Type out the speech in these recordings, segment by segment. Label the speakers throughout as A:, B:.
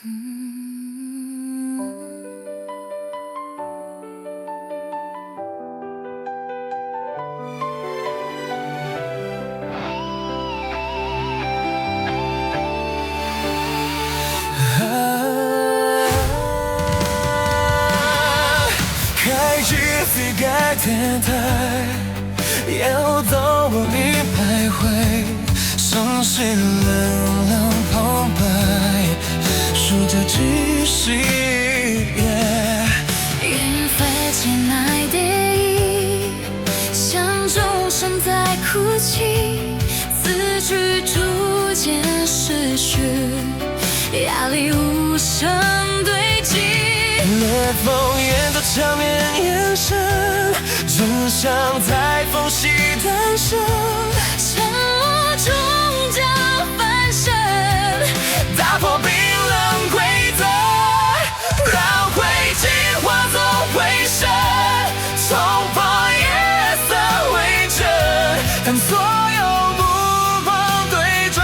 A: 开启最改电台，沿路都无力徘徊，城市冷冷澎湃，数着几时
B: 云飞进来的像钟声在哭泣，字句逐渐失去，压力无声堆积。
A: 烈风沿着场面延伸，真相在缝隙诞生，
B: 沉默终将翻身，
A: 打破冰冷规则，让灰烬化作回声，冲破夜色围城，当所有目光对准，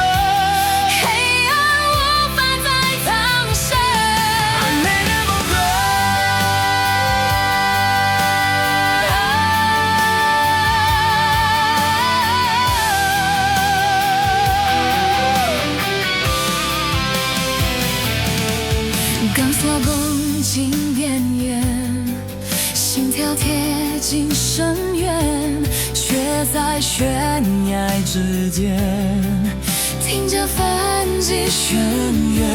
B: 黑暗无法再藏身。
A: 没人不困。
B: 钢索绷紧边缘，心跳贴近深渊，却在悬崖之间，听着反击
A: 深渊